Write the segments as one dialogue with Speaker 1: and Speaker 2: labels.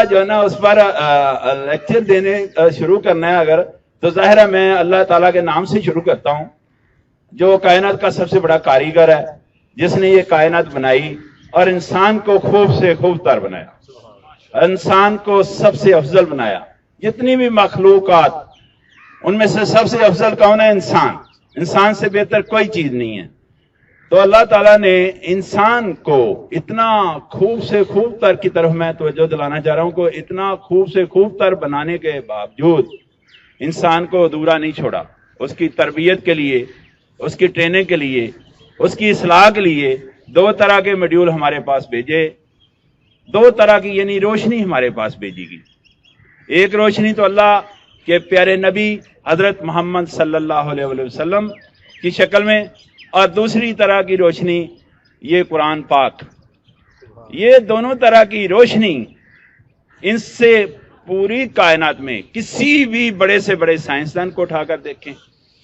Speaker 1: جو ہے نا اس پر لیکچر دینے شروع کرنا ہے اگر، تو ظاہر ہے میں اللہ تعالیٰ کے نام سے شروع کرتا ہوں، جو کائنات کا سب سے بڑا کاریگر ہے، جس نے یہ کائنات بنائی اور انسان کو خوب سے خوب تر بنایا، انسان کو سب سے افضل بنایا۔ جتنی بھی مخلوقات، ان میں سے سب سے افضل کون ہے؟ انسان۔ انسان سے بہتر کوئی چیز نہیں ہے۔ تو اللہ تعالیٰ نے انسان کو اتنا خوب سے خوب تر کی طرف میں توجہ دلانا چاہ رہا ہوں کہ اتنا خوب سے خوب تر بنانے کے باوجود انسان کو ادھورا نہیں چھوڑا۔ اس کی تربیت کے لیے، اس کی ٹریننگ کے لیے، اس کی اصلاح کے لیے دو طرح کے ماڈیول ہمارے پاس بھیجے، دو طرح کی یعنی روشنی ہمارے پاس بھیجی گئی۔ ایک روشنی تو اللہ کے پیارے نبی حضرت محمد صلی اللہ علیہ وسلم کی شکل میں، اور دوسری طرح کی روشنی یہ قرآن پاک۔ یہ دونوں طرح کی روشنی، ان سے پوری کائنات میں کسی بھی بڑے سے بڑے سائنسدان کو اٹھا کر دیکھیں،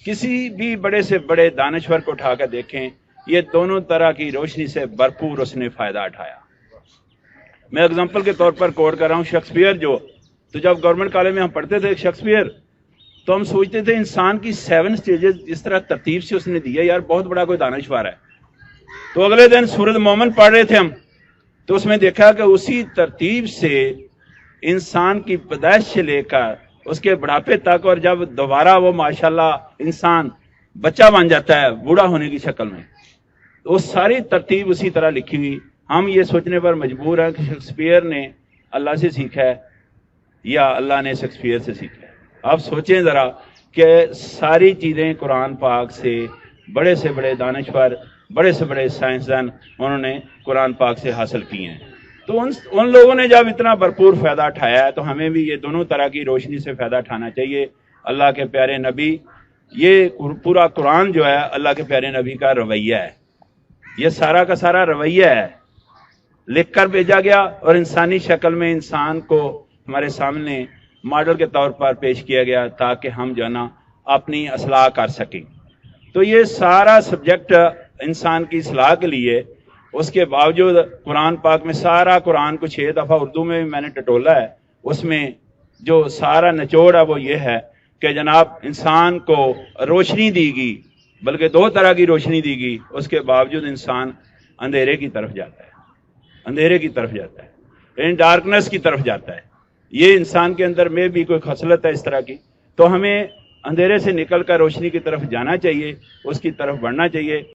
Speaker 1: کسی بھی بڑے سے بڑے دانشور کو اٹھا کر دیکھیں، یہ دونوں طرح کی روشنی سے بھرپور اس نے فائدہ اٹھایا۔ میں اگزامپل کے طور پر کوٹ کر رہا ہوں شیکسپیئر جو، تو جب گورنمنٹ کالج میں ہم پڑھتے تھے شیکسپیئر، تو ہم سوچتے تھے انسان کی 7 سٹیجز اس طرح ترتیب سے اس نے دیا، یار بہت بڑا کوئی دانشور ہے۔ تو اگلے دن سورۃ مومن پڑھ رہے تھے ہم، تو اس میں دیکھا کہ اسی ترتیب سے انسان کی پیدائش سے لے کر اس کے بڑھاپے تک، اور جب دوبارہ وہ ماشاءاللہ انسان بچہ بن جاتا ہے بوڑھا ہونے کی شکل میں، تو وہ ساری ترتیب اسی طرح لکھی ہوئی۔ ہم یہ سوچنے پر مجبور ہیں کہ شیکسپیئر نے اللہ سے سیکھا ہے یا اللہ نے شیکسپیئر سے سیکھا ہے۔ آپ سوچیں ذرا کہ ساری چیزیں قرآن پاک سے، بڑے سے بڑے دانشور، بڑے سے بڑے سائنسدان انہوں نے قرآن پاک سے حاصل کی ہیں۔ تو ان لوگوں نے جب اتنا بھرپور فائدہ اٹھایا ہے، تو ہمیں بھی یہ دونوں طرح کی روشنی سے فائدہ اٹھانا چاہیے۔ اللہ کے پیارے نبی، یہ پورا قرآن جو ہے اللہ کے پیارے نبی کا رویہ ہے، یہ سارا کا سارا رویہ ہے، لکھ کر بھیجا گیا اور انسانی شکل میں انسان کو ہمارے سامنے ماڈل کے طور پر پیش کیا گیا تاکہ ہم جو ہے نا اپنی اصلاح کر سکیں۔ تو یہ سارا سبجیکٹ انسان کی اصلاح کے لیے، اس کے باوجود قرآن پاک میں سارا قرآن کو 6 دفعہ اردو میں بھی میں نے ٹٹولا ہے، اس میں جو سارا نچوڑ ہے وہ یہ ہے کہ جناب انسان کو روشنی دی گئی، بلکہ 2 طرح کی روشنی دی گئی، اس کے باوجود انسان اندھیرے کی طرف جاتا ہے، اندھیرے کی طرف جاتا ہے، یعنی ڈارکنیس کی طرف جاتا ہے۔ یہ انسان کے اندر میں بھی کوئی خصلت ہے اس طرح کی، تو ہمیں اندھیرے سے نکل کر روشنی کی طرف جانا چاہیے، اس کی طرف بڑھنا چاہیے۔